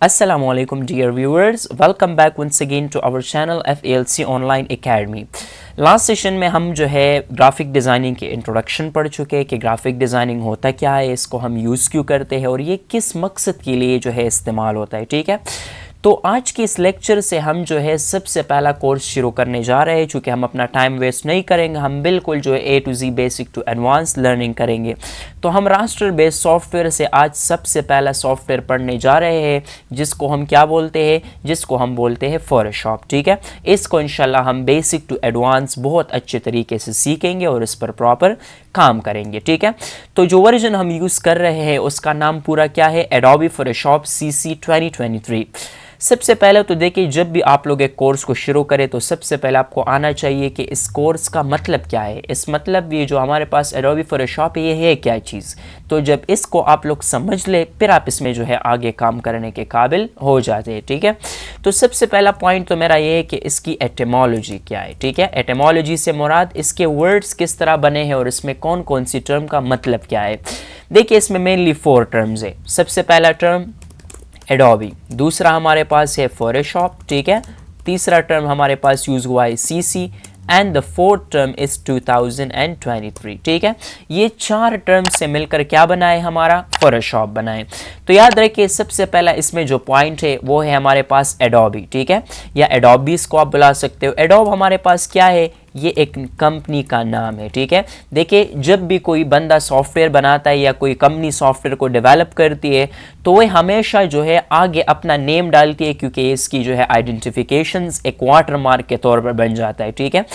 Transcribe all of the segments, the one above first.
Assalamualaikum dear viewers, welcome back once again to our channel FALC Online Academy। Last session में हम जो है graphic designing के introduction पढ़ चुके हैं कि ग्राफिक डिज़ाइनिंग होता क्या है, इसको हम यूज़ क्यों करते हैं और ये किस मकसद के लिए जो है इस्तेमाल होता है। ठीक है, तो आज के इस लेक्चर से हम जो है सबसे पहला कोर्स शुरू करने जा रहे हैं। चूँकि हम अपना टाइम वेस्ट नहीं करेंगे, हम बिल्कुल जो है A to Z basic to advance learning करेंगे। तो हम रास्टर बेस्ड सॉफ्टवेयर से आज सबसे पहला सॉफ्टवेयर पढ़ने जा रहे हैं जिसको हम क्या बोलते हैं, जिसको हम बोलते हैं फोटोशॉप। ठीक है, इसको इंशाल्लाह हम बेसिक टू एडवांस बहुत अच्छे तरीके से सीखेंगे और इस पर प्रॉपर काम करेंगे। ठीक है, तो जो वर्जन हम यूज़ कर रहे हैं उसका नाम पूरा क्या है, एडोबी फोटोशॉप CC 2023। सबसे पहले तो देखिए, जब भी आप लोग एक कोर्स को शुरू करें तो सबसे पहले आपको आना चाहिए कि इस कोर्स का मतलब क्या है। इस मतलब ये जो हमारे पास एडोबी फोटोशॉप है ये है क्या चीज़। तो जब इसको आप लोग समझ ले फिर आप इसमें जो है आगे काम करने के काबिल हो जाते हैं। ठीक है, तो सबसे पहला पॉइंट तो मेरा ये है कि इसकी एटिमोलॉजी क्या है। ठीक है, एटिमोलॉजी से मुराद इसके वर्ड्स किस तरह बने हैं और इसमें कौन कौन सी टर्म का मतलब क्या है। देखिए, इसमें मेनली 4 टर्म्स है। सबसे पहला टर्म एडोबी, दूसरा हमारे पास है फोटोशॉप। ठीक है, तीसरा टर्म हमारे पास यूज़ हुआ है CC and the fourth term is 2023। ठीक है, ये 4 टर्म से मिलकर क्या बनाए, हमारा फोटोशॉप बनाए। तो याद रखिए, सबसे पहला इसमें जो पॉइंट है वो है हमारे पास एडोबी। ठीक है, या एडोबीज को आप बुला सकते हो। एडोब हमारे पास क्या है, ये एक कंपनी का नाम है। ठीक है, देखिए, जब भी कोई बंदा सॉफ्टवेयर बनाता है या कोई कंपनी सॉफ्टवेयर को डेवलप करती है तो वह हमेशा जो है आगे अपना नेम डालती है, क्योंकि इसकी जो है आइडेंटिफिकेशंस एक वाटरमार्क के तौर पर बन जाता है। ठीक है,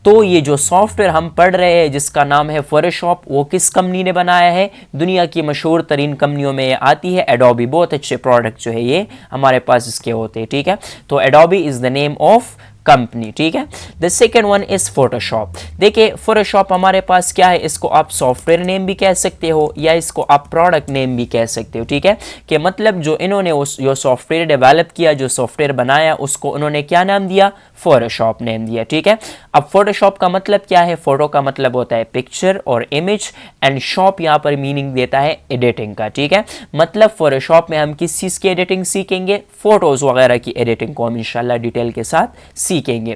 तो ये जो सॉफ्टवेयर हम पढ़ रहे हैं जिसका नाम है फोटोशॉप, वो किस कंपनी ने बनाया है, दुनिया की मशहूर तरीन कंपनियों में ये आती है एडोबी। बहुत अच्छे प्रोडक्ट जो है ये हमारे पास इसके होते हैं। ठीक है, तो Adobe is the name of company. ठीक है, the second one is Photoshop. देखिए, फोटोशॉप हमारे पास क्या है, इसको आप सॉफ्टवेयर नेम भी कह सकते हो या इसको आप प्रोडक्ट नेम भी कह सकते हो। ठीक है, कि मतलब जो इन्होंने जो सॉफ्टवेयर डेवलप किया, जो सॉफ्टवेयर बनाया, उसको उन्होंने क्या नाम दिया, फोटोशॉप नेम दिया। ठीक है, अब फोटोशॉप का मतलब क्या है, फोटो का मतलब होता है पिक्चर और इमेज, एंड शॉप यहाँ पर मीनिंग देता है एडिटिंग का। ठीक है, मतलब फोटोशॉप में हम किस चीज़ की एडिटिंग सीखेंगे, फोटोज वगैरह की एडिटिंग को हम इंशाल्लाह डिटेल के साथ सीखेंगे।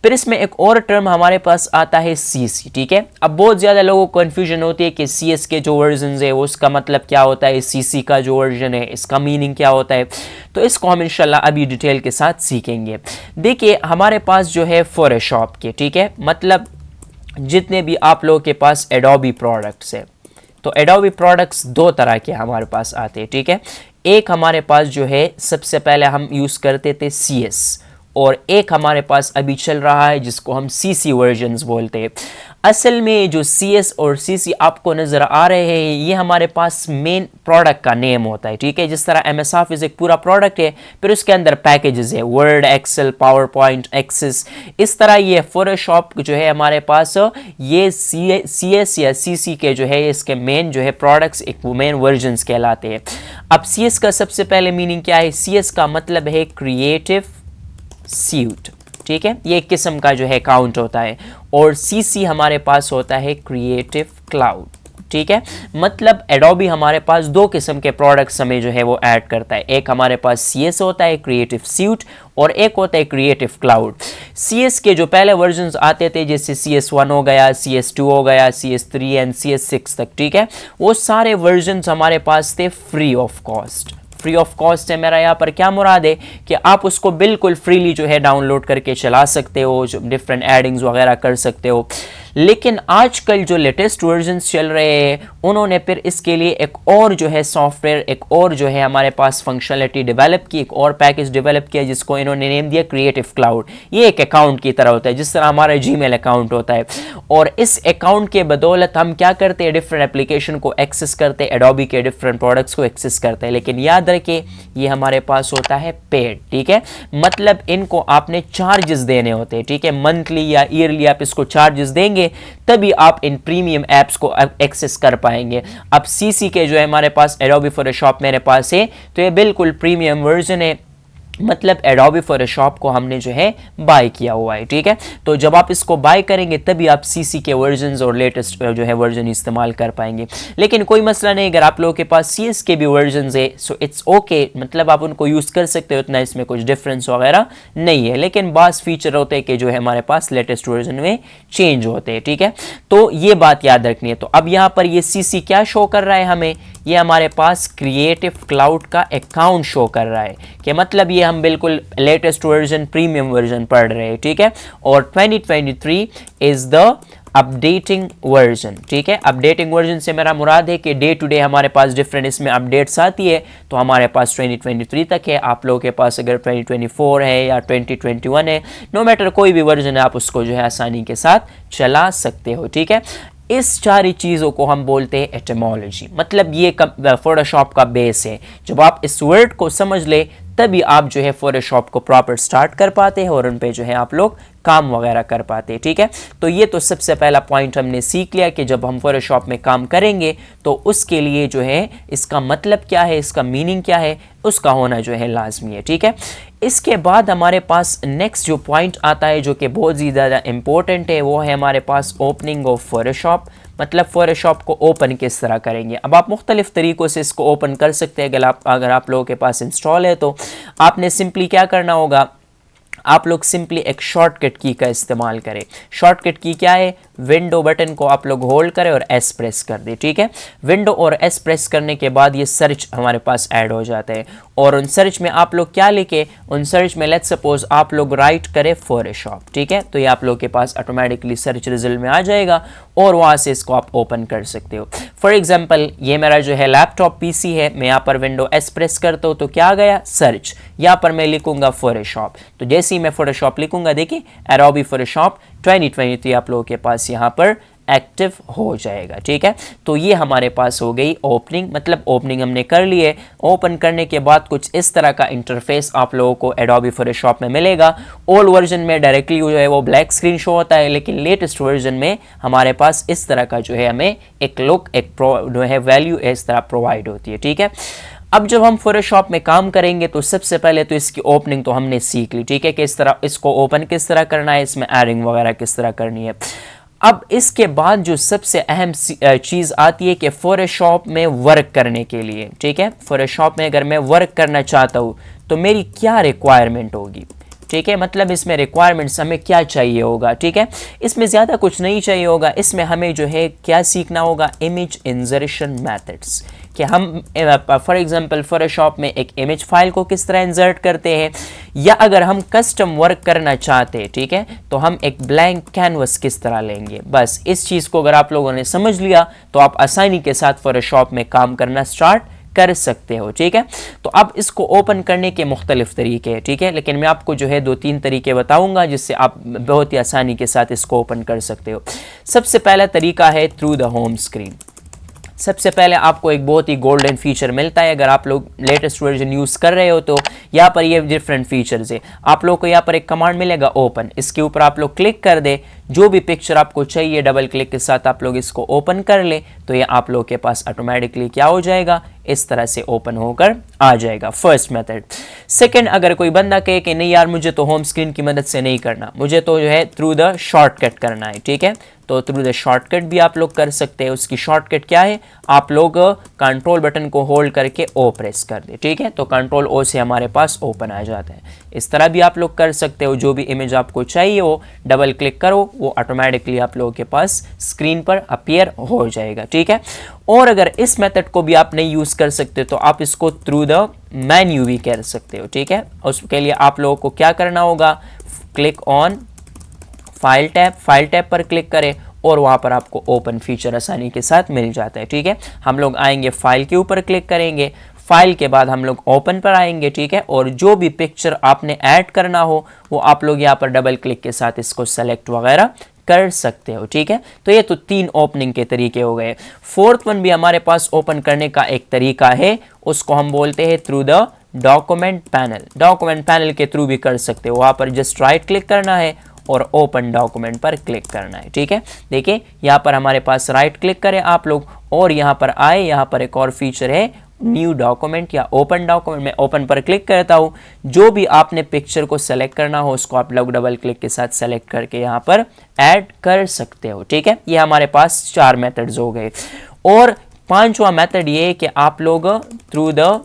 फिर इसमें एक और टर्म हमारे पास आता है CC। ठीक है, अब बहुत ज़्यादा लोगों को कन्फ्यूजन होती है कि CS के जो वर्जन है वो उसका मतलब क्या होता है, CC का जो वर्जन है इसका मीनिंग क्या होता है। तो इसको हम इंशाल्लाह अभी डिटेल के साथ सीखेंगे। देखिए, हमारे पास जो है फोटोशॉप के, ठीक है, मतलब जितने भी आप लोगों के पास एडोबी प्रोडक्ट्स है, तो एडोबी प्रोडक्ट्स 2 तरह के हमारे पास आते हैं। ठीक है, एक हमारे पास जो है सबसे पहले हम यूज़ करते थे CS, और एक हमारे पास अभी चल रहा है जिसको हम CC वर्जन्स बोलते हैं। असल में जो CS और CC आपको नज़र आ रहे हैं ये हमारे पास मेन प्रोडक्ट का नेम होता है। ठीक है, जिस तरह MS ऑफिस एक पूरा प्रोडक्ट है, फिर उसके अंदर पैकेजेस है, word, excel, power point, access, इस तरह ये फोटोशॉप जो है हमारे पास ये CS या CC के जो है इसके मेन जो है प्रोडक्ट्स एक मेन वर्जन्स कहलाते हैं। अब CS का सबसे पहले मीनिंग क्या है, CS का मतलब है क्रिएटिव सूट। ठीक है, ये एक किस्म का जो है अकाउंट होता है, और CC हमारे पास होता है क्रिएटिव क्लाउड। ठीक है, मतलब एडोबी हमारे पास 2 किस्म के प्रोडक्ट्स हमें जो है वो ऐड करता है। एक हमारे पास CS होता है क्रिएटिव सूट, और एक होता है क्रिएटिव क्लाउड। CS के जो पहले वर्जन्स आते थे जैसे CS1 हो गया, CS2 हो गया, CS3 एंड CS6 तक, ठीक है, वो सारे वर्जन्स हमारे पास थे free of cost. Free of cost से मेरा यहाँ पर क्या मुराद है कि आप उसको बिल्कुल फ्रीली जो है डाउनलोड करके चला सकते हो, जो डिफरेंट एडिंग्स वगैरह कर सकते हो। लेकिन आजकल जो लेटेस्ट वर्जन्स चल रहे हैं उन्होंने फिर इसके लिए एक और जो है सॉफ्टवेयर, एक और जो है हमारे पास फंक्शनलिटी डेवलप की, एक और पैकेज डेवलप किया जिसको इन्होंने नेम दिया क्रिएटिव क्लाउड। ये एक अकाउंट की तरह होता है जिस तरह हमारा जीमेल अकाउंट होता है, और इस अकाउंट के बदौलत हम क्या करते हैं, डिफरेंट एप्लीकेशन को एक्सेस करते हैं, एडोबी के डिफरेंट प्रोडक्ट्स को एक्सेस करते हैं। लेकिन याद रखिए, ये हमारे पास होता है पेड। ठीक है, मतलब इनको आपने चार्जेस देने होते हैं। ठीक है, मंथली या ईयरली आप इसको चार्जेस देंगे तभी आप इन प्रीमियम ऐप्स को एक्सेस कर पाएंगे। अब CC के जो है हमारे पास एडोबी फोटोशॉप मेरे पास है, तो ये बिल्कुल प्रीमियम वर्जन है, मतलब एडोबी फोटोशॉप को हमने जो है बाय किया हुआ है, ठीक है। तो जब आप इसको बाय करेंगे तभी आप सीसी के वर्जन्स और लेटेस्ट जो है वर्जन इस्तेमाल कर पाएंगे। लेकिन कोई मसला नहीं, अगर आप लोगों के पास सीएस के भी वर्जन्स है सो इट्स ओके, मतलब आप उनको यूज़ कर सकते हो, उतना इसमें कुछ डिफरेंस वगैरह नहीं है। लेकिन बास फीचर होते हैं कि जो है हमारे पास लेटेस्ट वर्जन में चेंज होते हैं, ठीक है। तो ये बात याद रखनी है। तो अब यहाँ पर ये सीसी क्या शो कर रहा है हमें, ये हमारे पास क्रिएटिव क्लाउड का अकाउंट शो कर रहा है कि मतलब ये हम बिल्कुल लेटेस्ट वर्जन प्रीमियम वर्जन पढ़ रहे हैं, ठीक है। और 2023 इज द अपडेटिंग वर्जन, ठीक है। अपडेटिंग वर्जन से मेरा मुराद है कि डे टू डे हमारे पास डिफरेंट इसमें अपडेट्स आती है। तो हमारे पास 2023 तक है, आप लोगों के पास अगर 2024 है या 2021 है, नो मैटर कोई भी वर्जन है, आप उसको जो है आसानी के साथ चला सकते हो, ठीक है। इस सारी चीज़ों को हम बोलते हैं एटिमोलॉजी, मतलब ये फोटोशॉप का बेस है। जब आप इस वर्ड को समझ ले तभी आप जो है फोटोशॉप को प्रॉपर स्टार्ट कर पाते हैं और उन पे जो है आप लोग काम वगैरह कर पाते हैं, ठीक है। तो ये तो सबसे पहला पॉइंट हमने सीख लिया कि जब हम फोटोशॉप में काम करेंगे तो उसके लिए जो है इसका मतलब क्या है, इसका मीनिंग क्या है, उसका होना जो है लाजमी है, ठीक है। इसके बाद हमारे पास नेक्स्ट जो पॉइंट आता है जो कि बहुत ही ज़्यादा इंपॉर्टेंट है, वो है हमारे पास ओपनिंग ऑफ फोटोशॉप, मतलब फोटोशॉप को ओपन किस तरह करेंगे। अब आप मुख्तलिफ तरीक़ों से इसको ओपन कर सकते हैं। अगर आप लोगों के पास इंस्टॉल है तो आपने सिंपली क्या करना होगा, आप लोग सिंपली एक शॉर्टकट की का इस्तेमाल करें। शॉर्टकट की क्या है, विंडो बटन को आप लोग होल्ड करें और एस प्रेस कर दें, ठीक है। विंडो और एस प्रेस करने के बाद ये सर्च हमारे पास ऐड हो जाता है और उन सर्च में आप लोग क्या लिखे, उन सर्च में लेट्स सपोज आप लोग राइट करें फोटोशॉप, ठीक है। तो ये आप लोग के पास ऑटोमेटिकली सर्च रिजल्ट में आ जाएगा और वहाँ से इसको आप ओपन कर सकते हो। फॉर एग्जाम्पल ये मेरा जो है लैपटॉप पीसी है, मैं यहाँ पर विंडो एस प्रेस करता हूँ तो क्या आ गया, सर्च। यहाँ पर मैं लिखूंगा फोटोशॉप, तो जैसे ही मैं फोटोशॉप लिखूंगा देखिए एडोबी फोटोशॉप 2023 आप लोगों के पास यहाँ पर एक्टिव हो जाएगा, ठीक है। तो ये हमारे पास हो गई ओपनिंग, मतलब ओपनिंग हमने कर ली है। ओपन करने के बाद कुछ इस तरह का इंटरफेस आप लोगों को एडोबी फोटोशॉप में मिलेगा। ओल्ड वर्जन में डायरेक्टली जो है वो ब्लैक स्क्रीन शो होता है, लेकिन लेटेस्ट वर्जन में हमारे पास इस तरह का जो है हमें एक लुक, एक जो है वैल्यू इस तरह प्रोवाइड होती है, ठीक है। अब जब हम फोटोशॉप में काम करेंगे तो सबसे पहले तो इसकी ओपनिंग तो हमने सीख ली, ठीक है, कि इस तरह इसको ओपन किस तरह करना है, इसमें एडिंग वगैरह किस तरह करनी है। अब इसके बाद जो सबसे अहम चीज़ आती है कि फोटोशॉप में वर्क करने के लिए, ठीक है, फोटोशॉप में अगर मैं वर्क करना चाहता हूँ तो मेरी क्या रिक्वायरमेंट होगी, ठीक है। मतलब इसमें रिक्वायरमेंट्स हमें क्या चाहिए होगा, ठीक है। इसमें ज़्यादा कुछ नहीं चाहिए होगा, इसमें हमें जो है क्या सीखना होगा, इमेज इंसर्शन मेथड्स, कि हम फॉर एग्जांपल फोटोशॉप में एक इमेज फाइल को किस तरह इंसर्ट करते हैं, या अगर हम कस्टम वर्क करना चाहते हैं, ठीक है, तो हम एक ब्लैंक कैनवस किस तरह लेंगे। बस इस चीज़ को अगर आप लोगों ने समझ लिया तो आप आसानी के साथ फोटोशॉप में काम करना स्टार्ट कर सकते हो, ठीक है। तो अब इसको ओपन करने के मुख्तलिफ तरीके हैं, ठीक है, लेकिन मैं आपको जो है 2-3 तरीके बताऊंगा जिससे आप बहुत ही आसानी के साथ इसको ओपन कर सकते हो। सबसे पहला तरीका है थ्रू द होम स्क्रीन। सबसे पहले आपको एक बहुत ही गोल्डन फीचर मिलता है, अगर आप लोग लेटेस्ट वर्जन यूज़ कर रहे हो तो यहाँ पर ये डिफरेंट फीचर्स है। आप लोग को यहाँ पर एक कमांड मिलेगा ओपन, इसके ऊपर आप लोग क्लिक कर दे, जो भी पिक्चर आपको चाहिए डबल क्लिक के साथ आप लोग इसको ओपन कर ले तो ये आप लोग के पास ऑटोमेटिकली क्या हो जाएगा, इस तरह से ओपन होकर आ जाएगा। First method. सेकंड, अगर कोई बंदा कहे कि नहीं यार मुझे तो होम स्क्रीन की मदद से नहीं करना, मुझे तो जो है थ्रू द शॉर्टकट करना है, ठीक है, तो थ्रू द शॉर्टकट भी आप लोग कर सकते हैं। उसकी शॉर्टकट क्या है, आप लोग कंट्रोल बटन को होल्ड करके ओ प्रेस कर दे, ठीक है, तो कंट्रोल ओ से हमारे पास ओपन आ जाता है। इस तरह भी आप लोग कर सकते हो, जो भी इमेज आपको चाहिए हो डबल क्लिक करो, वो ऑटोमेटिकली आप लोगों के पास स्क्रीन पर अपीयर हो जाएगा, ठीक है। और अगर इस मेथड को भी आप नहीं यूज़ कर सकते तो आप इसको थ्रू द मेन्यू भी कर सकते हो, ठीक है। उसके लिए आप लोगों को क्या करना होगा, क्लिक ऑन फाइल टैब पर क्लिक करें और वहाँ पर आपको ओपन फीचर आसानी के साथ मिल जाता है, ठीक है। हम लोग आएंगे फाइल के ऊपर क्लिक करेंगे, फाइल के बाद हम लोग ओपन पर आएंगे, ठीक है, और जो भी पिक्चर आपने ऐड करना हो वो आप लोग यहाँ पर डबल क्लिक के साथ इसको सेलेक्ट वगैरह कर सकते हो, ठीक है। तो ये तो 3 ओपनिंग के तरीके हो गए। फोर्थ वन भी हमारे पास ओपन करने का एक तरीका है, उसको हम बोलते हैं through the document panel. Document panel के थ्रू भी कर सकते हो, वहाँ पर जस्ट राइट क्लिक करना है और ओपन डॉक्यूमेंट पर क्लिक करना है, ठीक है। देखिए यहाँ पर हमारे पास राइट क्लिक करें आप लोग और यहाँ पर आए, यहाँ पर एक और फीचर है न्यू डॉक्यूमेंट या ओपन डॉक्यूमेंट, मैं ओपन पर क्लिक करता हूँ। जो भी आपने पिक्चर को सेलेक्ट करना हो उसको आप लोग डबल क्लिक के साथ सेलेक्ट करके यहाँ पर ऐड कर सकते हो। ठीक है, ये हमारे पास 4 मेथड्स हो गए। और 5वां मेथड ये है कि आप लोग थ्रू द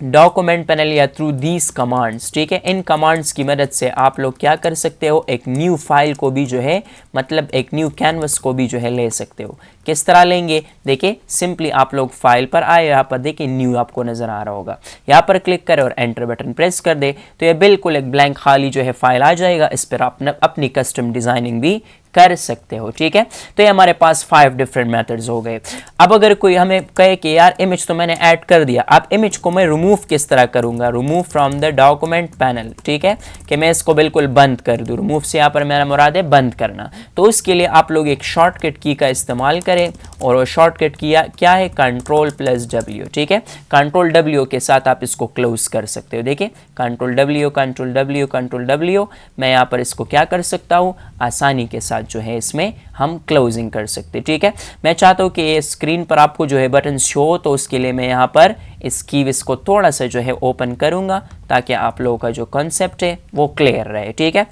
डॉक्यूमेंट पैनल या थ्रू दीज कमांड्स, ठीक है, इन कमांड्स की मदद से आप लोग क्या कर सकते हो, एक न्यू फाइल को भी जो है, मतलब एक न्यू कैनवस को भी जो है ले सकते हो। किस तरह लेंगे, देखिए सिंपली आप लोग फाइल पर आए, यहाँ पर देखिए न्यू आपको नजर आ रहा होगा, यहाँ पर क्लिक करें और एंटर बटन प्रेस कर दे तो ये बिल्कुल एक ब्लैंक खाली जो है फाइल आ जाएगा। इस पर आप अपनी कस्टम डिजाइनिंग भी कर सकते हो। ठीक है, तो ये हमारे पास 5 डिफरेंट मेथड्स हो गए। अब अगर कोई हमें कहे कि यार इमेज तो मैंने ऐड कर दिया, अब इमेज को मैं रिमूव किस तरह करूंगा, remove from the document panel, ठीक है, कि मैं इसको बिल्कुल बंद कर दूं। रिमूव से यहाँ पर मेरा मुराद है बंद करना। तो उसके लिए आप लोग एक शॉर्टकट की का इस्तेमाल करें और वो शॉर्टकट की क्या है, Ctrl+W। ठीक है, Ctrl+W के साथ आप इसको क्लोज कर सकते हो। देखिए Ctrl+W, Ctrl+W, Ctrl+W, मैं यहाँ पर इसको क्या कर सकता हूँ, आसानी के साथ जो है इसमें हम क्लोजिंग कर सकते हैं। ठीक है, मैं चाहता हूँ कि ये स्क्रीन पर आपको जो है बटन शो हो, तो उसके लिए मैं यहाँ पर इस कीज को थोड़ा सा जो है ओपन करूँगा ताकि आप लोगों का जो कॉन्सेप्ट है वो क्लियर रहे। ठीक है,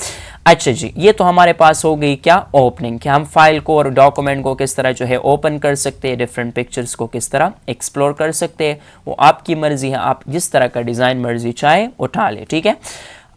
अच्छा जी, ये तो हमारे पास हो गई क्या, ओपनिंग, कि हम फाइल को और डॉक्यूमेंट को किस तरह जो है ओपन कर सकते हैं, डिफरेंट पिक्चर्स को किस तरह एक्सप्लोर कर सकते हैं, वो आपकी मर्जी है, आप जिस तरह का डिज़ाइन मर्जी चाहे उठा ले। ठीक है,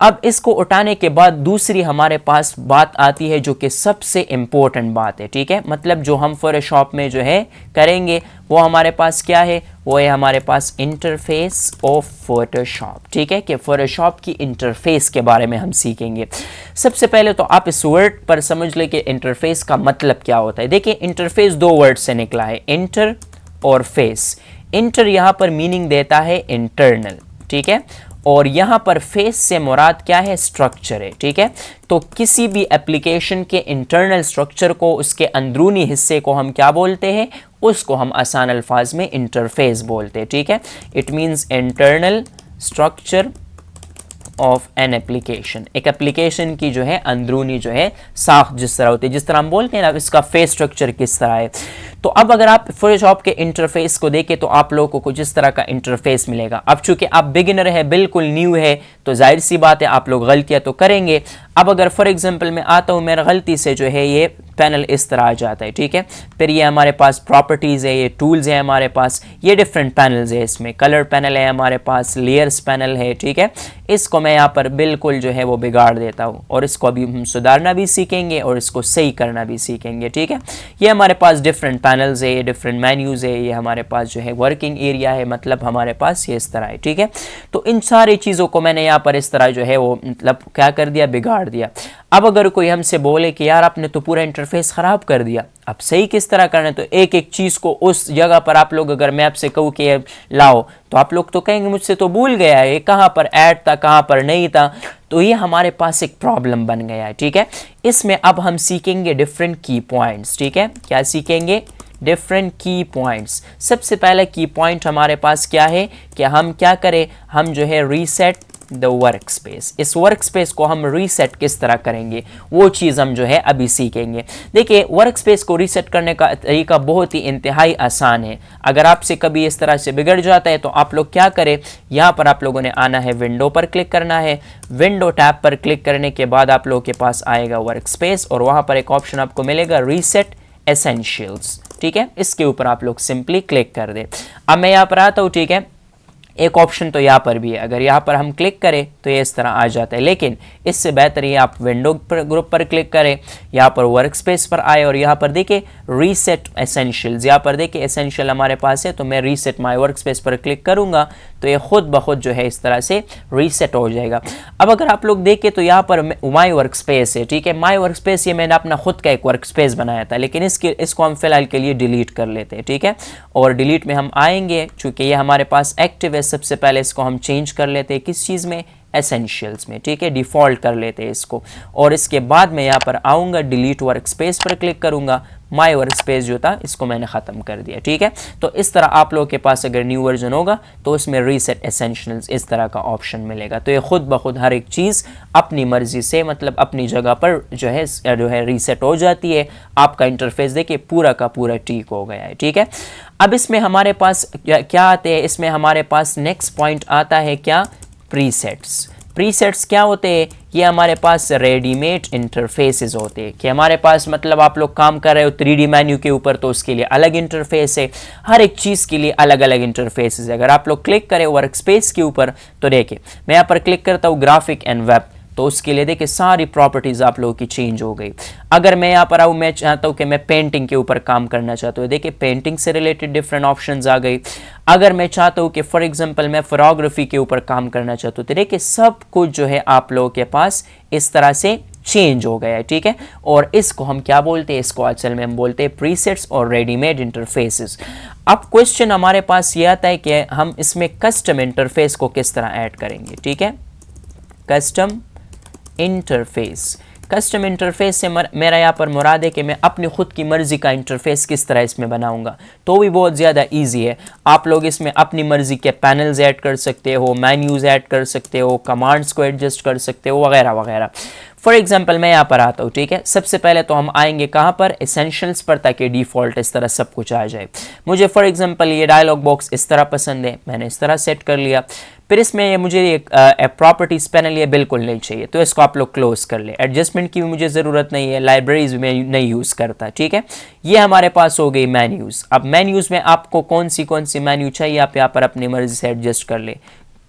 अब इसको उठाने के बाद दूसरी हमारे पास बात आती है जो कि सबसे इंपॉर्टेंट बात है। ठीक है, मतलब जो हम फोटोशॉप में जो है करेंगे वो हमारे पास क्या है, वो है हमारे पास इंटरफेस ऑफ फोटोशॉप। ठीक है, कि फोटोशॉप की इंटरफेस के बारे में हम सीखेंगे। सबसे पहले तो आप इस वर्ड पर समझ लें कि इंटरफेस का मतलब क्या होता है। देखिए इंटरफेस 2 वर्ड से निकला है, इंटर और फेस। इंटर यहाँ पर मीनिंग देता है इंटरनल, ठीक है, और यहाँ पर फेस से मुराद क्या है, स्ट्रक्चर है। ठीक है, तो किसी भी एप्लीकेशन के इंटरनल स्ट्रक्चर को, उसके अंदरूनी हिस्से को हम क्या बोलते हैं, उसको हम आसान अल्फाज में इंटरफेस बोलते हैं। ठीक है, it means internal structure of an application. एक एप्लीकेशन की जो है अंदरूनी जो है साख जिस तरह होती है, जिस तरह हम बोलते हैं ना, इसका फेस स्ट्रक्चर किस तरह है। तो अब अगर आप फोटोशॉप के इंटरफेस को देखें तो आप लोगों को कुछ इस तरह का इंटरफेस मिलेगा। अब चूंकि आप बिगिनर है, बिल्कुल न्यू है, तो जाहिर सी बात है आप लोग गलतियां तो करेंगे। अब अगर फॉर एग्जांपल मैं आता हूं, मेरा गलती से जो है ये पैनल इस तरह आ जाता है। ठीक है, फिर ये हमारे पास प्रॉपर्टीज़ है, ये टूल्स है हमारे पास, ये डिफरेंट पैनल्स है, इसमें कलर पैनल है हमारे पास, लेयर्स पैनल है। ठीक है, इसको मैं यहाँ पर बिल्कुल जो है वो बिगाड़ देता हूँ और इसको अभी हम सुधारना भी सीखेंगे और इसको सही करना भी सीखेंगे। ठीक है, ये हमारे पास डिफरेंट पैनल्स है, ये डिफरेंट मेन्यूज़ है, ये हमारे पास जो है वर्किंग एरिया है, मतलब हमारे पास ये इस तरह है। ठीक है, तो इन सारी चीज़ों को मैंने यहाँ पर इस तरह जो है वो मतलब क्या कर दिया, बिगाड़ दिया। अब अगर कोई हमसे बोले कि यार आपने तो पूरा इंटरफेस ख़राब कर दिया, अब सही किस तरह करना है, तो एक एक चीज़ को उस जगह पर आप लोग, अगर मैं आपसे कहूँ कि लाओ, तो आप लोग तो कहेंगे मुझसे तो भूल गया है, ये कहाँ पर ऐड था, कहाँ पर नहीं था। तो ये हमारे पास एक प्रॉब्लम बन गया है। ठीक है, इसमें अब हम सीखेंगे डिफरेंट की पॉइंट्स। ठीक है, क्या सीखेंगे, डिफरेंट की पॉइंट्स। सबसे पहला की पॉइंट हमारे पास क्या है कि हम क्या करें, हम जो है रीसेट द वर्क स्पेस। इस वर्क स्पेस को हम रीसेट किस तरह करेंगे, वो चीज़ हम जो है अभी सीखेंगे। देखिए वर्क स्पेस को रीसेट करने का तरीका बहुत ही इंतहाई आसान है। अगर आपसे कभी इस तरह से बिगड़ जाता है तो आप लोग क्या करें, यहाँ पर आप लोगों ने आना है, विंडो पर क्लिक करना है। विंडो टैब पर क्लिक करने के बाद आप लोगों के पास आएगा वर्क स्पेस और वहाँ पर एक ऑप्शन आपको मिलेगा रीसेट एसेंशियल्स। ठीक है, इसके ऊपर आप लोग सिंपली क्लिक कर दे। अब मैं यहाँ पर आता हूँ। ठीक है, एक ऑप्शन तो यहाँ पर भी है, अगर यहाँ पर हम क्लिक करें तो ये इस तरह आ जाता है, लेकिन इससे बेहतर ये आप विंडो पर ग्रुप पर क्लिक करें, यहाँ पर वर्क स्पेस पर आए और यहाँ पर देखिए रीसेट एसेंशियल्स, यहाँ पर देखिए एसेंशियल हमारे पास है, तो मैं रीसेट माय वर्क स्पेस पर क्लिक करूँगा तो ये खुद ब खुद जो है इस तरह से रीसेट हो जाएगा। अब अगर आप लोग देखें तो यहाँ पर माई वर्क स्पेस है। ठीक है, माई वर्क स्पेस ये मैंने अपना खुद का एक वर्क स्पेस बनाया था, लेकिन इसको हम फिलहाल के लिए डिलीट कर लेते हैं। ठीक है, और डिलीट में हम आएंगे, चूँकि ये हमारे पास एक्टिव है, सबसे पहले इसको हम चेंज कर लेते हैं किस चीज़ में, एसेंशियल्स में। ठीक है, डिफ़ॉल्ट कर लेते हैं इसको, और इसके बाद मैं यहाँ पर आऊँगा, डिलीट वर्क स्पेस पर क्लिक करूँगा, माई वर्क स्पेस जो था इसको मैंने ख़त्म कर दिया, ठीक है। तो इस तरह आप लोगों के पास अगर न्यू वर्जन होगा तो उसमें रीसेट एसेंशियल्स इस तरह का ऑप्शन मिलेगा। तो ये खुद ब खुद हर एक चीज़ अपनी मर्जी से मतलब अपनी जगह पर जो है रीसेट हो जाती है। आपका इंटरफेस देखिए पूरा का पूरा ठीक हो गया है, ठीक है। अब इसमें हमारे पास क्या आते हैं, इसमें हमारे पास नेक्स्ट पॉइंट आता है क्या, प्रीसेट्स। प्रीसेट्स क्या होते हैं, ये हमारे पास रेडीमेड इंटरफेसेस होते हैं कि हमारे पास मतलब आप लोग काम कर रहे हो 3D मेन्यू के ऊपर तो उसके लिए अलग इंटरफेस है, हर एक चीज़ के लिए अलग अलग इंटरफेसेस है। अगर आप लोग क्लिक करें वर्क स्पेस के ऊपर तो देखिए मैं यहाँ पर क्लिक करता हूँ ग्राफिक एंड वेब, तो उसके लिए देखिए सारी प्रॉपर्टीज़ आप लोगों की चेंज हो गई। अगर मैं यहाँ पर आऊँ, मैं चाहता हूँ कि मैं पेंटिंग के ऊपर काम करना चाहता हूँ, देखिए पेंटिंग से रिलेटेड डिफरेंट ऑप्शंस आ गई। अगर मैं चाहता हूँ कि फॉर एग्जांपल मैं फोटोग्राफी के ऊपर काम करना चाहता हूँ तो देखिए सब कुछ जो है आप लोगों के पास इस तरह से चेंज हो गया है, ठीक है। और इसको हम क्या बोलते हैं, इसको असल में हम बोलते हैं प्रीसेट्स और रेडीमेड इंटरफेसेस। अब क्वेश्चन हमारे पास ये आता है कि हम इसमें कस्टम इंटरफेस को किस तरह ऐड करेंगे, ठीक है। कस्टम इंटरफेस, कस्टम इंटरफेस से मेरा यहाँ पर मुराद है कि मैं अपनी खुद की मर्ज़ी का इंटरफेस किस तरह इसमें बनाऊंगा, तो भी बहुत ज़्यादा इजी है। आप लोग इसमें अपनी मर्ज़ी के पैनल्स ऐड कर सकते हो, मेन्यूज़ ऐड कर सकते हो, कमांड्स को एडजस्ट कर सकते हो वगैरह वगैरह। फॉर एग्जाम्पल मैं यहाँ पर आता हूँ, ठीक है। सबसे पहले तो हम आएंगे कहाँ पर, एसेंशियल्स पर, ताकि डिफ़ॉल्ट इस तरह सब कुछ आ जाए। मुझे फॉर एग्जाम्पल ये डायलॉग बॉक्स इस तरह पसंद है, मैंने इस तरह सेट कर लिया। फिर इसमें ये मुझे एक प्रॉपर्टीज़ पैनल ये बिल्कुल नहीं चाहिए, तो इसको आप लोग क्लोज कर ले। एडजस्टमेंट की भी मुझे ज़रूरत नहीं है, लाइब्रेरीज में नहीं यूज़ करता, ठीक है। ये हमारे पास हो गई मेन्यूज़। अब मेन्यूज़ में आपको कौन सी मेन्यू चाहिए आप यहाँ पर अपनी मर्ज़ी से एडजस्ट कर ले।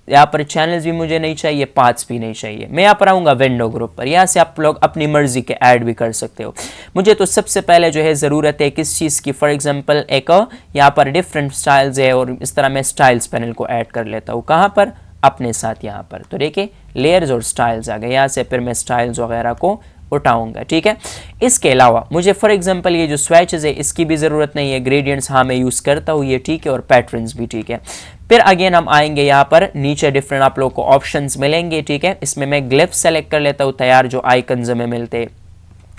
यहाँ पर चैनल्स भी मुझे नहीं चाहिए, पाथ्स भी नहीं चाहिए। मैं यहाँ पर आऊँगा विंडो ग्रुप पर, यहाँ से आप लोग अपनी मर्जी के ऐड भी कर सकते हो। मुझे तो सबसे पहले जो है ज़रूरत है किस चीज़ की, फॉर एग्जांपल एक यहाँ पर डिफरेंट स्टाइल्स है और इस तरह मैं स्टाइल्स पैनल को ऐड कर लेता हूँ। कहाँ पर, अपने साथ यहाँ पर। तो देखिए लेयर्स और स्टाइल्स आ गए, यहाँ से फिर मैं स्टाइल्स वगैरह को उठाऊंगा, ठीक है। इसके अलावा मुझे फॉर एग्जांपल ये जो स्विचेस है इसकी भी ज़रूरत नहीं है, ग्रेडियंट्स हाँ मैं यूज़ करता हूँ, ये ठीक है, और पैटर्न्स भी ठीक है। फिर अगेन हम आएंगे यहाँ पर नीचे डिफरेंट आप लोगों को ऑप्शंस मिलेंगे, ठीक है। इसमें मैं ग्लिफ सेलेक्ट कर लेता हूँ, तैयार जो आइकन्स हमें मिलते हैं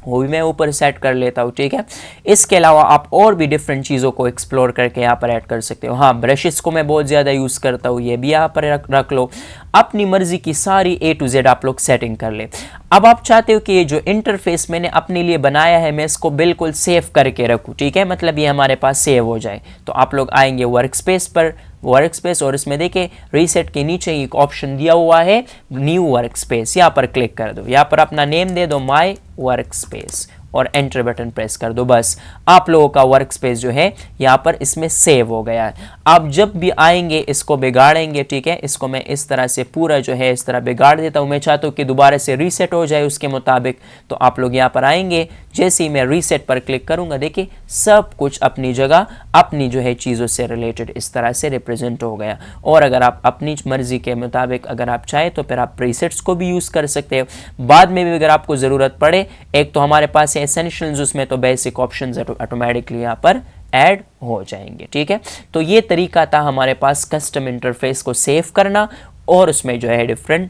वो भी मैं ऊपर सेट कर लेता हूँ, ठीक है। इसके अलावा आप और भी डिफरेंट चीज़ों को एक्सप्लोर करके यहाँ पर ऐड कर सकते हो। हाँ, ब्रशेस को मैं बहुत ज़्यादा यूज़ करता हूँ, ये भी यहाँ पर रख लो। अपनी मर्जी की सारी A to Z आप लोग सेटिंग कर ले। अब आप चाहते हो कि ये जो इंटरफेस मैंने अपने लिए बनाया है मैं इसको बिल्कुल सेव करके रखूँ, ठीक है, मतलब ये हमारे पास सेव हो जाए। तो आप लोग आएंगे वर्क स्पेस पर, वर्क स्पेस, और इसमें देखिए रीसेट के नीचे एक ऑप्शन दिया हुआ है न्यू वर्क स्पेस, यहाँ पर क्लिक कर दो, यहाँ पर अपना नेम दे दो माई वर्क स्पेस और एंटर बटन प्रेस कर दो। बस आप लोगों का वर्क स्पेस जो है यहाँ पर इसमें सेव हो गया है। आप जब भी आएंगे इसको बिगाड़ेंगे, ठीक है, इसको मैं इस तरह से पूरा जो है इस तरह बिगाड़ देता हूँ। मैं चाहता हूँ कि दोबारा से रीसेट हो जाए उसके मुताबिक, तो आप लोग यहाँ पर आएंगे, जैसे ही मैं रीसेट पर क्लिक करूँगा देखिए सब कुछ अपनी जगह अपनी जो है चीज़ों से रिलेटेड इस तरह से रिप्रेजेंट हो गया। और अगर आप अपनी मर्ज़ी के मुताबिक अगर आप चाहें तो फिर आप प्रीसेट्स को भी यूज़ कर सकते हो बाद में भी अगर आपको ज़रूरत पड़े। एक तो हमारे पास एसेंशियल्स, उसमें तो बेसिक ऑप्शंस ऑटोमेटिकली यहाँ पर ऐड हो जाएंगे, ठीक है। तो ये तरीका था हमारे पास कस्टम इंटरफेस को सेव करना और उसमें जो है डिफरेंट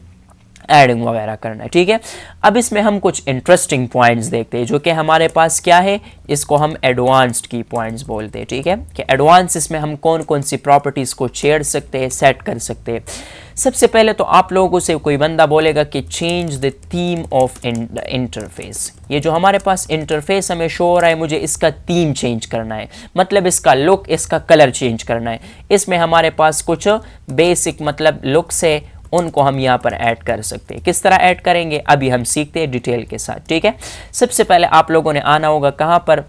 एडिंग वगैरह करना है, ठीक है। अब इसमें हम कुछ इंटरेस्टिंग पॉइंट्स देखते हैं जो कि हमारे पास क्या है, इसको हम एडवांस्ड की पॉइंट्स बोलते हैं, ठीक है, कि एडवांस इसमें हम कौन कौन सी प्रॉपर्टीज़ को छेड़ सकते हैं, सेट कर सकते हैं। सबसे पहले तो आप लोगों से कोई बंदा बोलेगा कि change the theme of interface. ये जो हमारे पास इंटरफेस हमें शो हो रहा है मुझे इसका थीम चेंज करना है, मतलब इसका लुक, इसका कलर चेंज करना है। इसमें हमारे पास कुछ बेसिक मतलब लुक्स है, उनको हम यहाँ पर ऐड कर सकते हैं। किस तरह ऐड करेंगे अभी हम सीखते हैं डिटेल के साथ, ठीक है। सबसे पहले आप लोगों ने आना होगा कहाँ पर,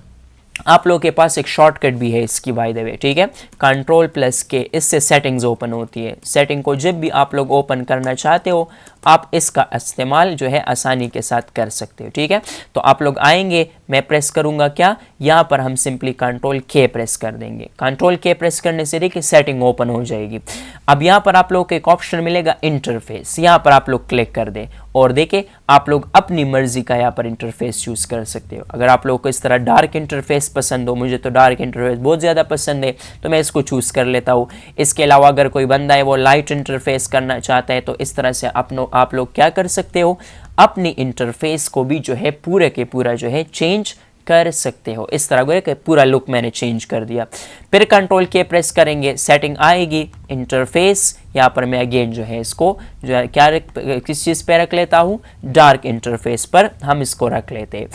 आप लोगों के पास एक शॉर्टकट भी है इसकी बाय द वे, ठीक है, Ctrl+K, इससे सेटिंग्स ओपन होती है। सेटिंग को जब भी आप लोग ओपन करना चाहते हो आप इसका इस्तेमाल जो है आसानी के साथ कर सकते हो, ठीक है। तो आप लोग आएंगे, मैं प्रेस करूंगा क्या, यहाँ पर हम सिंपली Ctrl+K प्रेस कर देंगे। Ctrl+K प्रेस करने से देखिए सेटिंग ओपन हो जाएगी। अब यहाँ पर आप लोग को एक ऑप्शन मिलेगा इंटरफेस, यहाँ पर आप लोग क्लिक कर दें और देखिए आप लोग अपनी मर्जी का यहाँ पर इंटरफेस चूज़ कर सकते हो। अगर आप लोगों को इस तरह डार्क इंटरफेस पसंद हो, मुझे तो डार्क इंटरफेस बहुत ज़्यादा पसंद है तो मैं इसको चूज़ कर लेता हूँ। इसके अलावा अगर कोई बंदा है वो लाइट इंटरफेस करना चाहता है तो इस तरह से आप लोग क्या कर सकते हो, अपनी इंटरफेस को भी जो है पूरे के पूरा जो है चेंज कर सकते हो। इस तरह का पूरा लुक मैंने चेंज कर दिया। फिर कंट्रोल के प्रेस करेंगे, सेटिंग आएगी, इंटरफेस, यहाँ पर मैं अगेन जो है इसको जो है क्या किस चीज़ पे रख लेता हूँ, डार्क इंटरफेस पर हम इसको रख लेते हैं।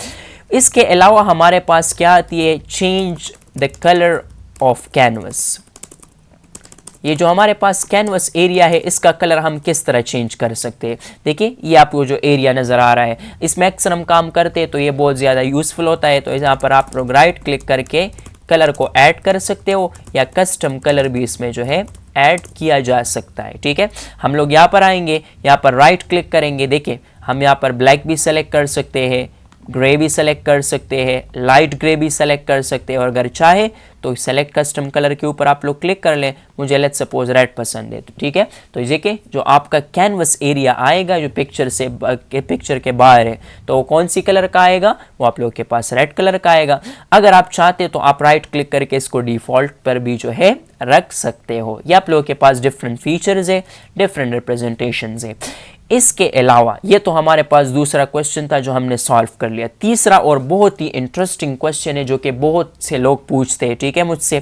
इसके अलावा हमारे पास क्या आती है, change the colour of canvas. ये जो हमारे पास कैनवस एरिया है इसका कलर हम किस तरह चेंज कर सकते हैं। देखिए ये आपको जो एरिया नज़र आ रहा है इसमें अक्सर हम काम करते हैं तो ये बहुत ज़्यादा यूज़फुल होता है। तो यहाँ पर आप लोग राइट क्लिक करके कलर को ऐड कर सकते हो या कस्टम कलर भी इसमें जो है ऐड किया जा सकता है। ठीक है, हम लोग यहाँ पर आएंगे, यहाँ पर राइट क्लिक करेंगे, देखिए हम यहाँ पर ब्लैक भी सेलेक्ट कर सकते हैं, ग्रे भी सेलेक्ट कर सकते हैं, लाइट ग्रे भी सेलेक्ट कर सकते हैं और अगर चाहे तो सेलेक्ट कस्टम कलर के ऊपर आप लोग क्लिक कर लें। मुझे लेट्स सपोज रेड पसंद है तो ठीक है, तो ये कि जो आपका कैनवस एरिया आएगा जो पिक्चर के बाहर है तो वो कौन सी कलर का आएगा, वो आप लोगों के पास रेड कलर का आएगा। अगर आप चाहते तो आप राइट क्लिक करके इसको डिफ़ॉल्ट पर भी जो है रख सकते हो। ये आप लोगों के पास डिफरेंट फीचर्स है, डिफरेंट रिप्रेजेंटेशंस है। इसके अलावा ये तो हमारे पास दूसरा क्वेश्चन था जो हमने सॉल्व कर लिया। तीसरा और बहुत ही इंटरेस्टिंग क्वेश्चन है जो कि बहुत से लोग पूछते हैं, ठीक है, मुझसे,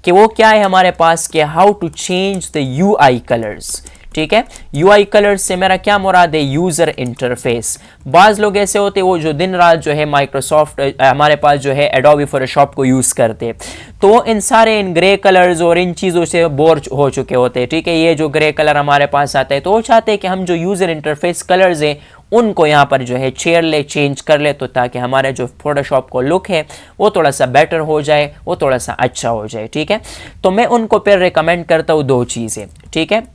कि वो क्या है हमारे पास कि how to change the UI colours. ठीक है, यूआई कलर्स से मेरा क्या मुराद है, यूज़र इंटरफेस। बाज़ लोग ऐसे होते हैं वो जो दिन रात जो है माइक्रोसॉफ्ट हमारे पास जो है एडोबी फोटोशॉप को यूज़ करते तो इन सारे इन ग्रे कलर्स और इन चीज़ों से बोर हो चुके होते हैं। ठीक है, ये जो ग्रे कलर हमारे पास आता है तो वो चाहते हैं कि हम जो यूज़र इंटरफेस कलर्स हैं उनको यहाँ पर जो है चेंज कर ले, तो ताकि हमारे जो फोटोशॉप को लुक है वो थोड़ा सा बेटर हो जाए, वो थोड़ा सा अच्छा हो जाए। ठीक है, तो मैं उनको फिर रिकमेंड करता हूँ दो चीज़ें। ठीक है,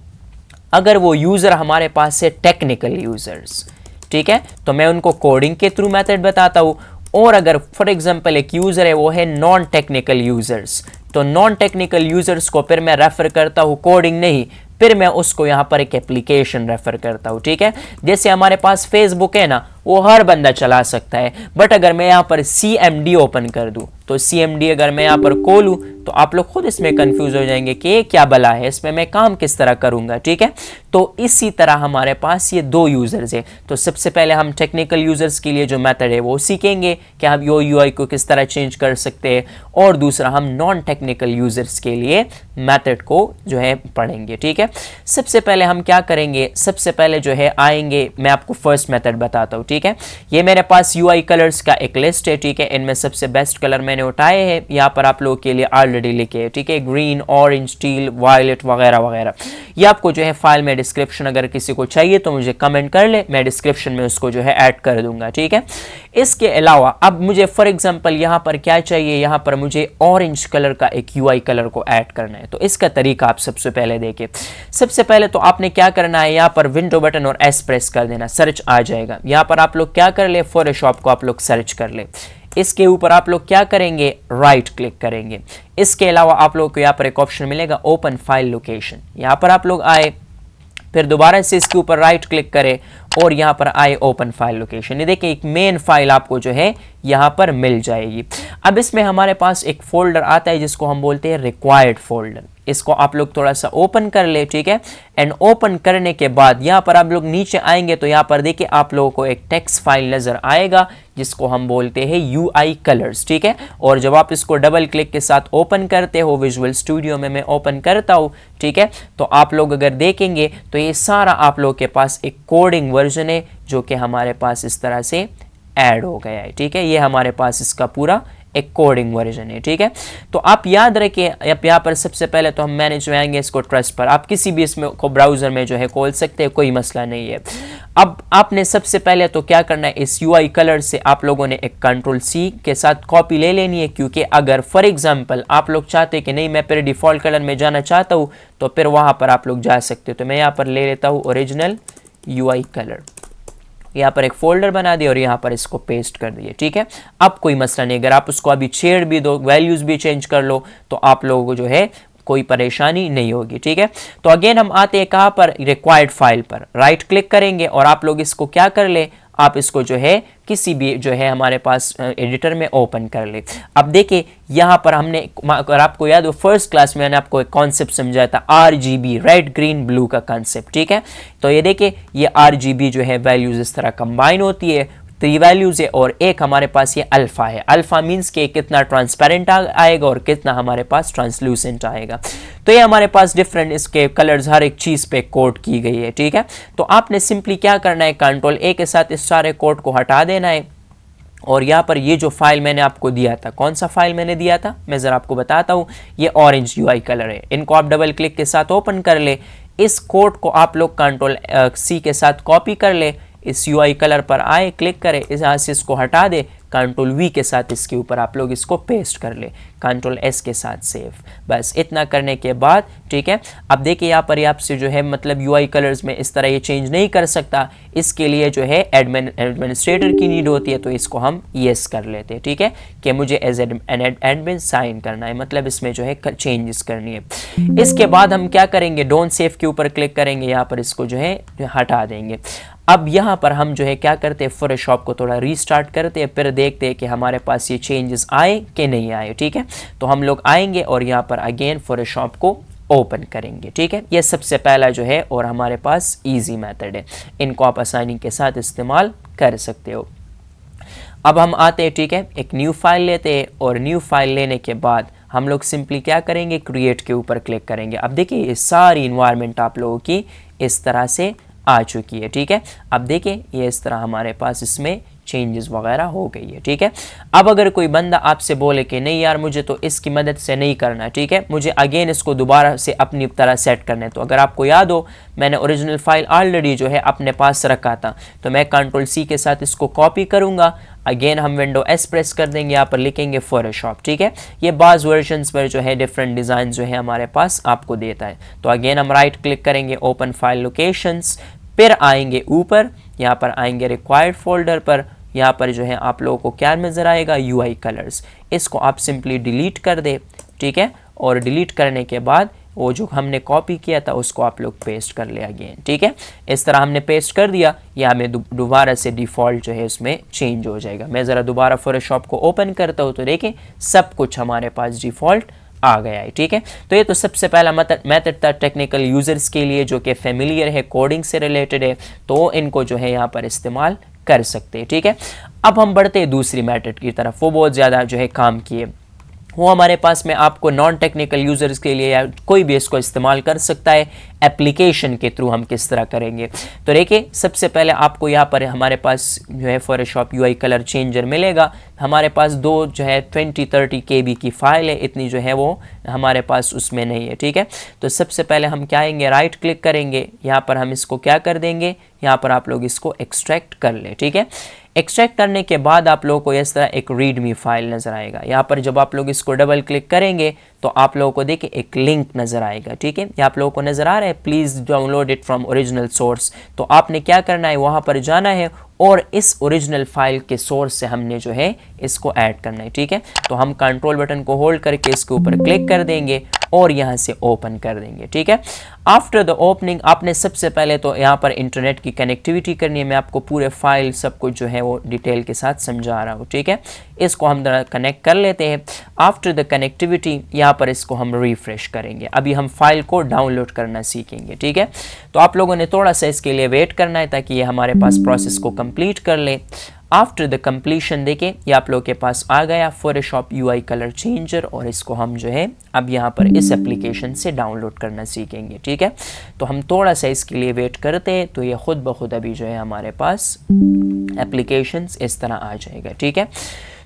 अगर वो यूज़र हमारे पास से टेक्निकल यूज़र्स, ठीक है, तो मैं उनको कोडिंग के थ्रू मेथड बताता हूँ। और अगर फॉर एग्जांपल एक यूज़र है वो है नॉन टेक्निकल यूज़र्स, तो नॉन टेक्निकल यूज़र्स को फिर मैं रेफ़र करता हूँ कोडिंग नहीं, फिर मैं उसको यहाँ पर एक एप्लीकेशन रेफ़र करता हूँ। ठीक है, जैसे हमारे पास फेसबुक है ना, वो हर बंदा चला सकता है, बट अगर मैं यहाँ पर CMD ओपन कर दूँ तो CMD अगर मैं यहाँ पर खोलूँ तो आप लोग खुद इसमें कंफ्यूज हो जाएंगे कि ये क्या भला है, इसमें मैं काम किस तरह करूँगा। ठीक है, तो इसी तरह हमारे पास ये दो यूज़र्स है। तो सबसे पहले हम टेक्निकल यूज़र्स के लिए जो मेथड है वो सीखेंगे कि हम UI को किस तरह चेंज कर सकते हैं, और दूसरा हम नॉन टेक्निकल यूज़र्स के लिए मेथड को जो है पढ़ेंगे। ठीक है, सबसे पहले हम क्या करेंगे, सबसे पहले जो है आएंगे, मैं आपको फर्स्ट मेथड बताता हूँ। ठीक है, ये मेरे पास UI कलर्स का एक लिस्ट है। ठीक है, इनमें सबसे बेस्ट कलर मैंने उठाए हैं, यहाँ पर आप लोगों के लिए ऑलरेडी लिखे हैं। ठीक है, ग्रीन, ऑरेंज, टील, वायलेट वगैरह वगैरह। ये आपको जो है फाइल में डिस्क्रिप्शन अगर किसी को चाहिए तो मुझे कमेंट कर ले, मैं डिस्क्रिप्शन में उसको जो है ऐड कर दूंगा। ठीक है, इसके अलावा अब मुझे फॉर एग्जांपल यहाँ पर क्या चाहिए, यहाँ पर मुझे ऑरेंज कलर का एक UI कलर को ऐड करना है। तो इसका तरीका आप सबसे पहले देखें। सबसे पहले तो आपने क्या करना है, यहाँ पर विंडो बटन और S प्रेस कर देना, सर्च आ जाएगा। यहाँ पर आप लोग क्या कर ले, फोटोशॉप को आप लोग सर्च कर ले। इसके ऊपर आप लोग क्या करेंगे, राइट क्लिक करेंगे। इसके अलावा आप लोग को यहाँ पर एक ऑप्शन मिलेगा ओपन फाइल लोकेशन, यहाँ पर आप लोग आए, फिर दोबारा से इसके ऊपर राइट क्लिक करें और यहाँ पर आए ओपन फाइल लोकेशन। ये देखिए एक मेन फाइल आपको जो है यहाँ पर मिल जाएगी। अब इसमें हमारे पास एक फोल्डर आता है जिसको हम बोलते हैं रिक्वायर्ड फोल्डर। इसको आप लोग थोड़ा सा ओपन कर ले। ठीक है, एंड ओपन करने के बाद यहाँ पर आप लोग नीचे आएंगे तो यहाँ पर देखिए आप लोगों को एक टेक्स्ट फाइल नज़र आएगा जिसको हम बोलते हैं UI कलर्स। ठीक है, और जब आप इसको डबल क्लिक के साथ ओपन करते हो, विजुअल स्टूडियो में मैं ओपन करता हूँ, ठीक है, तो आप लोग अगर देखेंगे तो ये सारा आप लोग के पास एक कोडिंग वर्जन है जो कि हमारे पास इस तरह से ऐड हो गया है। ठीक है, ये हमारे पास इसका पूरा एक कोडिंग वर्जन है। ठीक है, तो आप याद रखिए, आप यहाँ पर सबसे पहले तो हम मैनेज में आएंगे इसको ट्रस्ट पर, आप किसी भी इसमें को ब्राउज़र में जो है खोल सकते हैं, कोई मसला नहीं है। अब आपने सबसे पहले तो क्या करना है, इस UI कलर से आप लोगों ने एक Ctrl+C के साथ कॉपी ले लेनी है, क्योंकि अगर फॉर एग्जांपल आप लोग चाहते हैं कि नहीं मैं फिर डिफ़ॉल्ट कलर में जाना चाहता हूँ तो फिर वहाँ पर आप लोग जा सकते हो। तो मैं यहाँ पर ले लेता हूँ ओरिजिनल UI कलर, यहाँ पर एक फोल्डर बना दिया और यहाँ पर इसको पेस्ट कर दिए। ठीक है, अब कोई मसला नहीं, अगर आप उसको अभी छेड़ भी दो, वैल्यूज़ भी चेंज कर लो तो आप लोगों को जो है कोई परेशानी नहीं होगी। ठीक है, तो अगेन हम आते हैं कहाँ पर, रिक्वायर्ड फाइल पर राइट क्लिक करेंगे और आप लोग इसको क्या कर ले, आप इसको जो है किसी भी जो है हमारे पास एडिटर में ओपन कर ले। अब देखिए यहाँ पर हमने, अगर आपको याद हो फर्स्ट क्लास में मैंने आपको एक कॉन्सेप्ट समझाया था RGB, रेड ग्रीन ब्लू का कॉन्सेप्ट। ठीक है, तो ये देखिए ये RGB जो है वैल्यूज़ इस तरह कंबाइन होती है, 3 वैल्यूज़ है और एक हमारे पास ये अल्फ़ा है। अल्फ़ा मीन्स कि कितना ट्रांसपेरेंट आएगा और कितना हमारे पास ट्रांसलूसेंट आएगा। तो ये हमारे पास डिफरेंट इसके कलर्स हर एक चीज़ पे कोड की गई है, ठीक है। तो आपने सिंपली क्या करना है, कंट्रोल ए के साथ इस सारे कोड को हटा देना है और यहाँ पर ये जो फाइल मैंने आपको दिया था, कौन सा फाइल मैंने दिया था मैं ज़रा आपको बताता हूँ, ये ऑरेंज यूआई कलर है। इनको आप डबल क्लिक के साथ ओपन कर ले। इस कोड को आप लोग कंट्रोल सी के साथ कॉपी कर ले, इस यूआई कलर पर आए, क्लिक करें, इस यहाँ से इसको हटा दे, कंट्रोल वी के साथ इसके ऊपर आप लोग इसको पेस्ट कर ले, कंट्रोल एस के साथ सेव। बस इतना करने के बाद ठीक है। अब देखिए यहाँ पर आपसे जो है मतलब यूआई कलर्स में इस तरह ये चेंज नहीं कर सकता, इसके लिए जो है एडमिनिस्ट्रेटर की नीड होती है, तो इसको हम येस कर लेते हैं, ठीक है, कि मुझे एज एडमिन साइन करना है, मतलब इसमें जो है चेंजेस करनी है। इसके बाद हम क्या करेंगे, डोंट सेव के ऊपर क्लिक करेंगे, यहाँ पर इसको जो है हटा देंगे। अब यहाँ पर हम जो है क्या करते हैं, फोटोशॉप को थोड़ा रीस्टार्ट करते हैं, फिर देखते हैं कि हमारे पास ये चेंजेस आए कि नहीं आए, ठीक है। तो हम लोग आएंगे और यहाँ पर अगेन फोटोशॉप को ओपन करेंगे, ठीक है। ये सबसे पहला जो है और हमारे पास इजी मेथड है, इनको आप आसानी के साथ इस्तेमाल कर सकते हो। अब हम आते हैं, ठीक है, एक न्यू फाइल लेते हैं और न्यू फाइल लेने के बाद हम लोग सिंपली क्या करेंगे, क्रिएट के ऊपर क्लिक करेंगे। अब देखिए ये सारी इन्वायरमेंट आप लोगों की इस तरह से आ चुकी है, ठीक है। अब देखिए ये इस तरह हमारे पास इसमें चेंजेस वगैरह हो गई है, ठीक है। अब अगर कोई बंदा आपसे बोले कि नहीं यार मुझे तो इसकी मदद से नहीं करना, ठीक है, मुझे अगेन इसको दोबारा से अपनी तरह सेट करना है, तो अगर आपको याद हो मैंने ओरिजिनल फाइल ऑलरेडी जो है अपने पास रखा था, तो मैं कंट्रोल सी के साथ इसको कॉपी करूंगा, अगेन हम विंडो एस प्रेस कर देंगे, यहाँ पर लिखेंगे फोटोशॉप, ठीक है। ये बाज़ वर्जन्स पर जो है डिफरेंट डिज़ाइन जो है हमारे पास आपको देता है। तो अगेन हम राइट क्लिक करेंगे, ओपन फाइल लोकेशंस, फिर आएंगे ऊपर, यहाँ पर आएंगे रिक्वायर्ड फोल्डर पर, यहाँ पर जो है आप लोगों को क्या नज़र आएगा, यूआई कलर्स, इसको आप सिंपली डिलीट कर दे, ठीक है। और डिलीट करने के बाद वो जो हमने कॉपी किया था उसको आप लोग पेस्ट कर ले अगेन, ठीक है। इस तरह हमने पेस्ट कर दिया, यह हमें दोबारा से डिफ़ॉल्ट जो है उसमें चेंज हो जाएगा। मैं ज़रा दोबारा फोटोशॉप को ओपन करता हूँ तो देखें सब कुछ हमारे पास डिफ़ॉल्ट आ गया है, ठीक है। तो ये तो सबसे पहला मेथड था टेक्निकल यूज़र्स के लिए जो कि फेमिलियर है, कोडिंग से रिलेटेड है, तो इनको जो है यहाँ पर इस्तेमाल कर सकते हैं, ठीक है। अब हम बढ़ते हैं दूसरी मेथड की तरफ, वो बहुत ज़्यादा जो है काम किए, वो हमारे पास में आपको नॉन टेक्निकल यूज़र्स के लिए या कोई भी इसको इस्तेमाल कर सकता है, एप्लीकेशन के थ्रू हम किस तरह करेंगे। तो देखिए सबसे पहले आपको यहाँ पर हमारे पास जो है फोटोशॉप यूआई कलर चेंजर मिलेगा, हमारे पास दो जो है 20-30 KB की फ़ाइल है, इतनी जो है वो हमारे पास उसमें नहीं है, ठीक है। तो सबसे पहले हम क्या आएंगे, राइट क्लिक करेंगे, यहाँ पर हम इसको क्या कर देंगे, यहाँ पर आप लोग इसको एक्सट्रैक्ट कर ले, ठीक है। एक्सट्रैक्ट करने के बाद आप लोगों को इस तरह एक रीडमी फाइल नज़र आएगा, यहाँ पर जब आप लोग इसको डबल क्लिक करेंगे तो आप लोगों को देखिए एक लिंक नज़र आएगा, ठीक है। ये आप लोगों को नज़र आ रहा है, please download it from original source. तो आपने क्या करना है, वहाँ पर जाना है और इस ओरिजिनल फाइल के सोर्स से हमने जो है इसको ऐड करना है, ठीक है। तो हम कंट्रोल बटन को होल्ड करके इसके ऊपर क्लिक कर देंगे और यहाँ से ओपन कर देंगे, ठीक है। आफ्टर द ओपनिंग आपने सबसे पहले तो यहाँ पर इंटरनेट की कनेक्टिविटी करनी है, मैं आपको पूरे फाइल सब कुछ जो है वो डिटेल के साथ समझा रहा हूँ, ठीक है। इसको हम कनेक्ट कर लेते हैं। आफ्टर द कनेक्टिविटी यहाँ पर इसको हम रिफ्रेश करेंगे, अभी हम फाइल को डाउनलोड करना सीखेंगे, ठीक है। तो आप लोगों ने थोड़ा सा इसके लिए वेट करना है ताकि ये हमारे पास प्रोसेस को कंप्लीट कर ले। आफ्टर द कंप्लीशन देखें ये आप लोगों के पास आ गया फोटोशॉप यूआई कलर चेंजर, और इसको हम जो है अब यहाँ पर इस एप्लीकेशन से डाउनलोड करना सीखेंगे, ठीक है। तो हम थोड़ा सा इसके लिए वेट करते हैं, तो ये खुद ब खुद अभी जो है हमारे पास एप्लीकेशंस इस तरह आ जाएगा, ठीक है।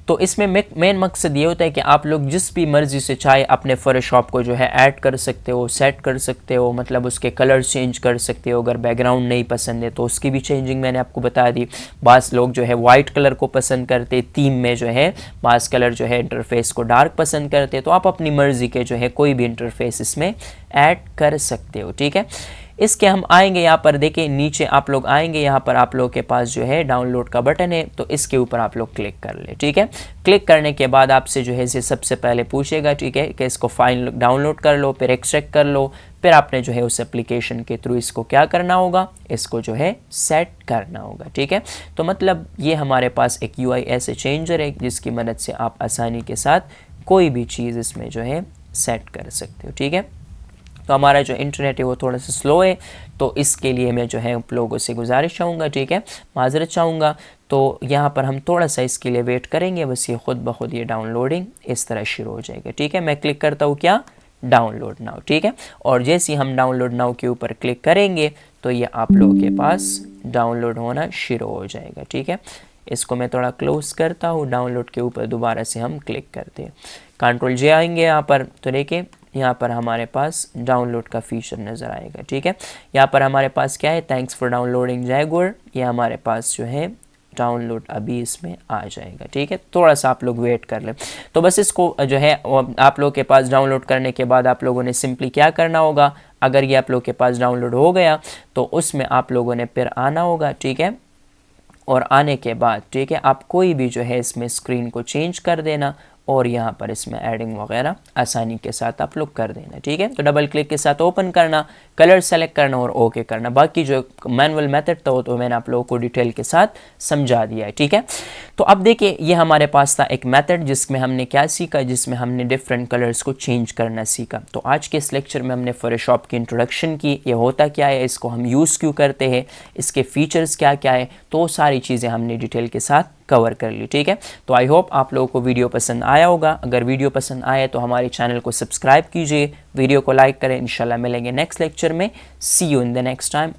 तो इसमें मेन मकसद ये होता है कि आप लोग जिस भी मर्ज़ी से चाहे अपने फोटोशॉप को जो है ऐड कर सकते हो, सेट कर सकते हो, मतलब उसके कलर चेंज कर सकते हो। अगर बैकग्राउंड नहीं पसंद है तो उसकी भी चेंजिंग मैंने आपको बता दी। बास लोग जो है वाइट कलर को पसंद करते, थीम में जो है बास कलर जो है इंटरफेस को डार्क पसंद करते, तो आप अपनी मर्ज़ी के जो है कोई भी इंटरफेस इसमें ऐड कर सकते हो, ठीक है। इसके हम आएंगे यहाँ पर देखें नीचे आप लोग आएंगे, यहाँ पर आप लोग के पास जो है डाउनलोड का बटन है, तो इसके ऊपर आप लोग क्लिक कर ले, ठीक है। क्लिक करने के बाद आपसे जो है इसे सबसे पहले पूछेगा, ठीक है, कि इसको फाइल डाउनलोड कर लो, फिर एक्सट्रैक्ट कर लो, फिर आपने जो है उस एप्लीकेशन के थ्रू इसको क्या करना होगा, इसको जो है सेट करना होगा, ठीक है। तो मतलब ये हमारे पास एक यूआई ऐसे चेंजर है जिसकी मदद से आप आसानी के साथ कोई भी चीज़ इसमें जो है सेट कर सकते हो, ठीक है। तो हमारा जो इंटरनेट है वो थोड़ा सा स्लो है, तो इसके लिए मैं जो है आप लोगों से गुजारिश चाहूँगा, ठीक है, माजरत चाहूँगा। तो यहाँ पर हम थोड़ा सा इसके लिए वेट करेंगे, बस ये ख़ुद ब खुद ये डाउनलोडिंग इस तरह शुरू हो जाएगा। ठीक है, मैं क्लिक करता हूँ क्या, डाउनलोड नाउ। ठीक है, और जैसे ही हम डाउनलोड नाउ के ऊपर क्लिक करेंगे तो ये आप लोगों के पास डाउनलोड होना शुरू हो जाएगा। ठीक है, इसको मैं थोड़ा क्लोज करता हूँ, डाउनलोड के ऊपर दोबारा से हम क्लिक करते हैं, कंट्रोल जे आएंगे यहाँ पर, तो देखिए यहाँ पर हमारे पास डाउनलोड का फीचर नज़र आएगा। ठीक है, यहाँ पर हमारे पास क्या है, थैंक्स फॉर डाउनलोडिंग जैगुआर, ये हमारे पास जो है डाउनलोड अभी इसमें आ जाएगा। ठीक है, थोड़ा सा आप लोग वेट कर लें। तो बस इसको जो है आप लोग के पास डाउनलोड करने के बाद आप लोगों ने सिंपली क्या करना होगा, अगर ये आप लोग के पास डाउनलोड हो गया तो उसमें आप लोगों ने फिर आना होगा। ठीक है, और आने के बाद ठीक है आप कोई भी जो है इसमें स्क्रीन को चेंज कर देना और यहाँ पर इसमें एडिंग वगैरह आसानी के साथ आप लोग कर देना। ठीक है, तो डबल क्लिक के साथ ओपन करना, कलर सेलेक्ट करना और ओके करना। बाकी जो मैनुअल मेथड था वो तो मैंने आप लोगों को डिटेल के साथ समझा दिया है। ठीक है, तो अब देखिए ये हमारे पास था एक मेथड जिसमें हमने क्या सीखा, जिसमें हमने डिफरेंट कलर्स को चेंज करना सीखा। तो आज के इस लेक्चर में हमने फोटोशॉप की इंट्रोडक्शन की, ये होता क्या है, इसको हम यूज़ क्यों करते हैं, इसके फीचर्स क्या क्या है, तो सारी चीज़ें हमने डिटेल के साथ कवर कर ली। ठीक है, तो आई होप आप लोगों को वीडियो पसंद आया होगा। अगर वीडियो पसंद आए तो हमारे चैनल को सब्सक्राइब कीजिए, वीडियो को लाइक करें। इंशाल्लाह मिलेंगे नेक्स्ट लेक्चर में। See you in the next time.